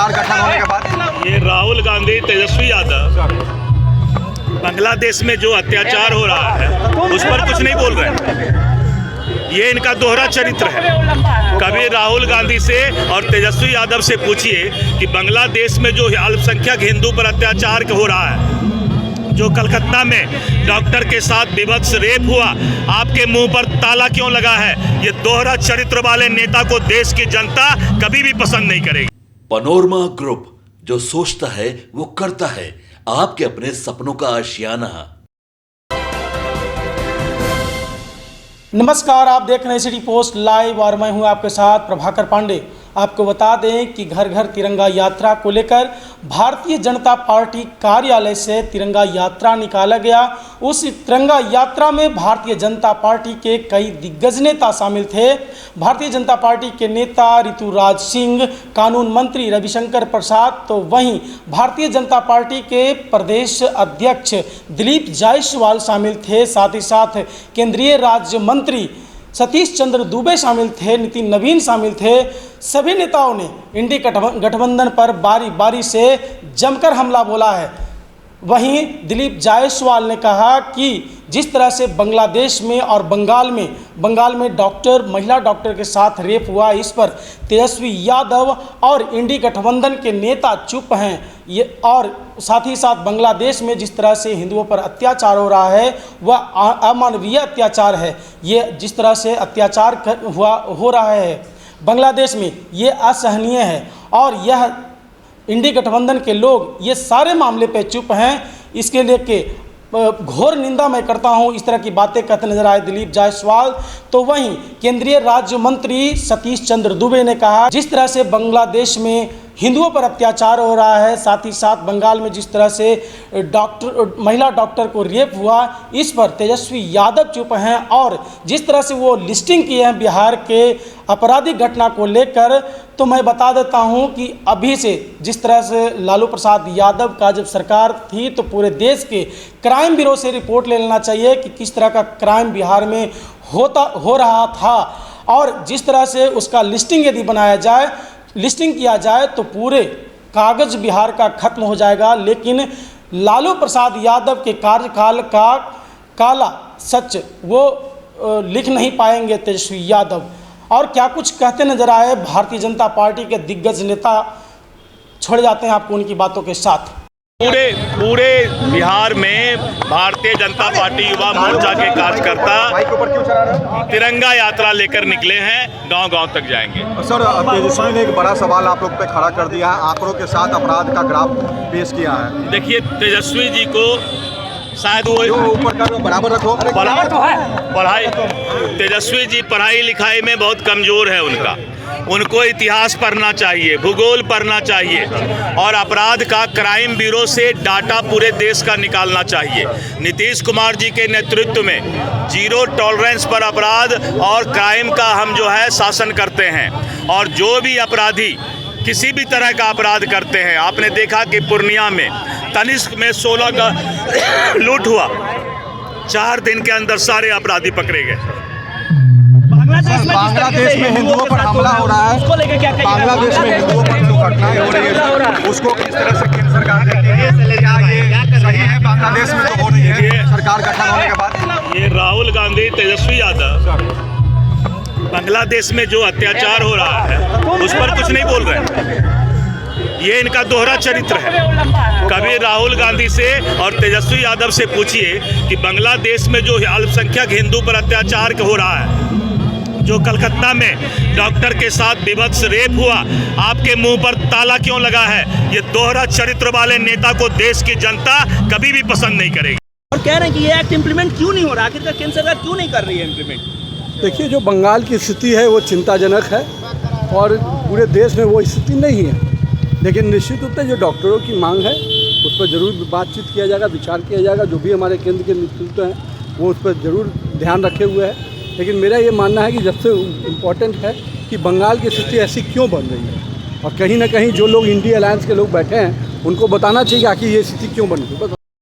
सरकार गठन होने के बाद। ये राहुल गांधी, तेजस्वी यादव बांग्लादेश में जो अत्याचार हो रहा है उस पर कुछ नहीं बोल रहे हैं। ये इनका दोहरा चरित्र है। कभी राहुल गांधी से और तेजस्वी यादव से पूछिए कि बांग्लादेश में जो अल्पसंख्यक हिंदू पर अत्याचार हो रहा है, जो कलकत्ता में डॉक्टर के साथ विभत्स रेप हुआ, आपके मुंह पर ताला क्यों लगा है? ये दोहरा चरित्र वाले नेता को देश की जनता कभी भी पसंद नहीं करेगी। पनोरमा ग्रुप, जो सोचता है वो करता है, आपके अपने सपनों का आशियाना। नमस्कार, आप देख रहे हैं सिटी पोस्ट लाइव और मैं हूं आपके साथ प्रभाकर पांडे। आपको बता दें कि घर घर तिरंगा यात्रा को लेकर भारतीय जनता पार्टी कार्यालय से तिरंगा यात्रा निकाला गया। उस तिरंगा यात्रा में भारतीय जनता पार्टी के कई दिग्गज नेता शामिल थे। भारतीय जनता पार्टी के नेता ऋतुराज सिंह, कानून मंत्री रविशंकर प्रसाद, तो वहीं भारतीय जनता पार्टी के प्रदेश अध्यक्ष दिलीप जायसवाल शामिल थे। साथ ही साथ केंद्रीय राज्य मंत्री सतीश चंद्र दुबे शामिल थे, नितिन नवीन शामिल थे। सभी नेताओं ने इंडी गठबंधन पर बारी बारी से जमकर हमला बोला है। वहीं दिलीप जायसवाल ने कहा कि जिस तरह से बांग्लादेश में और बंगाल में महिला डॉक्टर के साथ रेप हुआ, इस पर तेजस्वी यादव और इंडी गठबंधन के नेता चुप हैं। ये और साथ ही साथ बांग्लादेश में जिस तरह से हिंदुओं पर अत्याचार हो रहा है वह अमानवीय अत्याचार है। ये जिस तरह से अत्याचार हो रहा है बांग्लादेश में, ये असहनीय है और यह इंडी गठबंधन के लोग ये सारे मामले पे चुप हैं। इसके लिए के घोर निंदा मैं करता हूं। इस तरह की बातें कहते नजर आए दिलीप जायसवाल। तो वहीं केंद्रीय राज्य मंत्री सतीश चंद्र दुबे ने कहा, जिस तरह से बांग्लादेश में हिंदुओं पर अत्याचार हो रहा है, साथ ही साथ बंगाल में जिस तरह से महिला डॉक्टर को रेप हुआ, इस पर तेजस्वी यादव चुप हैं। और जिस तरह से वो लिस्टिंग किए हैं बिहार के आपराधिक घटना को लेकर, तो मैं बता देता हूं कि अभी से जिस तरह से लालू प्रसाद यादव का जब सरकार थी तो पूरे देश के क्राइम ब्यूरो से रिपोर्ट ले लेना चाहिए कि किस तरह का क्राइम बिहार में हो रहा था। और जिस तरह से उसका लिस्टिंग यदि लिस्टिंग किया जाए तो पूरे कागज बिहार का खत्म हो जाएगा। लेकिन लालू प्रसाद यादव के कार्यकाल का काला सच वो लिख नहीं पाएंगे तेजस्वी यादव। और क्या कुछ कहते नजर आए भारतीय जनता पार्टी के दिग्गज नेता, छोड़ जाते हैं आपको उनकी बातों के साथ। पूरे बिहार में भारतीय जनता पार्टी युवा मोर्चा के कार्यकर्ता तिरंगा यात्रा लेकर निकले हैं, गांव-गांव तक जाएंगे। सर, तेजस्वी ने एक बड़ा सवाल आप लोग पे खड़ा कर दिया है, आंकड़ों के साथ अपराध का ग्राफ पेश किया है। देखिए, तेजस्वी जी को शायद वो ऊपर का बराबर रखो, बराबर तो है। पढ़ाई, तेजस्वी जी पढ़ाई लिखाई में बहुत कमजोर है उनको इतिहास पढ़ना चाहिए, भूगोल पढ़ना चाहिए और अपराध का क्राइम ब्यूरो से डाटा पूरे देश का निकालना चाहिए। नीतीश कुमार जी के नेतृत्व में जीरो टॉलरेंस पर अपराध और क्राइम का हम जो है शासन करते हैं। और जो भी अपराधी किसी भी तरह का अपराध करते हैं, आपने देखा कि पूर्णिया में तनिष्क में 16 का लूट हुआ, 4 दिन के अंदर सारे अपराधी पकड़े गए। बांग्लादेश में हिंदुओं पर हमला हो रहा है, बांग्लादेश में हिंदुओं पर जो घटनाएं हो रही है उसको किस तरह से केंद्र सरकार देखती है? सही है बांग्लादेश में जो हो रही है सरकार गठन होने के बाद? ये राहुल गांधी, तेजस्वी यादव बांग्लादेश में जो अत्याचार हो रहा है उस पर कुछ नहीं बोल रहे हैं। ये इनका दोहरा चरित्र है। कभी राहुल गांधी से और तेजस्वी यादव से पूछिए कि बांग्लादेश में जो अल्पसंख्यक हिंदू पर अत्याचार हो रहा है, जो कलकत्ता में डॉक्टर के साथ विभत्स रेप हुआ, आपके मुंह पर ताला क्यों लगा है? ये दोहरा चरित्र वाले नेता को देश की जनता कभी भी पसंद नहीं करेगी। और कह रहे हैं कि ये एक्ट इम्प्लीमेंट क्यों नहीं हो रहा, आखिरकार केंद्र सरकार क्यों नहीं कर रही है इम्प्लीमेंट? देखिए, जो बंगाल की स्थिति है वो चिंताजनक है और पूरे देश में वो स्थिति नहीं है। लेकिन निश्चित रूप से जो डॉक्टरों की मांग है उस पर जरूर बातचीत किया जाएगा, विचार किया जाएगा। जो भी हमारे केंद्र के नेतृत्व हैं वो उस पर जरूर ध्यान रखे हुए है। लेकिन मेरा ये मानना है कि सबसे इम्पोर्टेंट है कि बंगाल की स्थिति ऐसी क्यों बन रही है, और कहीं ना कहीं जो लोग इंडिया अलायंस के लोग बैठे हैं उनको बताना चाहिए आखिर ये स्थिति क्यों बन रही है।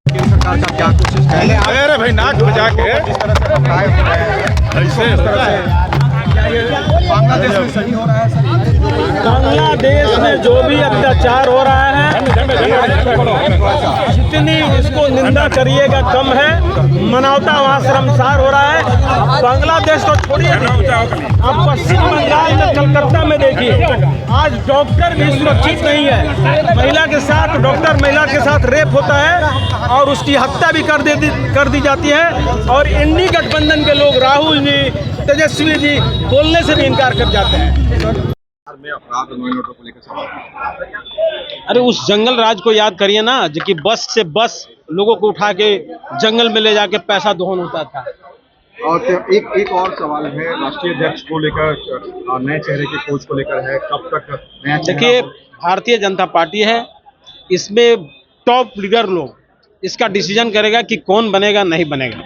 केंद्र सरकार का क्या कोशिश है? अरे भाई नाक बजा के बांग्लादेश में सही हो रहा है सर? बांग्लादेश में जो भी अत्याचार हो रहा है, जितनी इसको निंदा करिएगा कम है। मानवता वहाँ शर्मसार हो रहा है। बांग्लादेश तो छोड़िए, आप पश्चिम बंगाल में कलकत्ता में देखिए, आज डॉक्टर भी सुरक्षित नहीं है। महिला के साथ महिला के साथ रेप होता है और उसकी हत्या भी कर दी जाती है। और इंडी गठबंधन के लोग राहुल जी, तेजस्वी जी बोलने से भी इनकार कर जाते हैं। में अपराध नोटों को लेकर सवाल। अरे उस जंगल राज को याद करिए ना, जो कि बस से बस लोगों को उठा के जंगल में ले जाके पैसा दोहन होता था। और एक और सवाल है राष्ट्रीय अध्यक्ष को लेकर, नए चेहरे की खोज को लेकर है, कब तक नया चेहरा? देखिए, भारतीय जनता पार्टी है, इसमें टॉप लीडर लोग इसका डिसीजन करेगा कि कौन बनेगा नहीं बनेगा।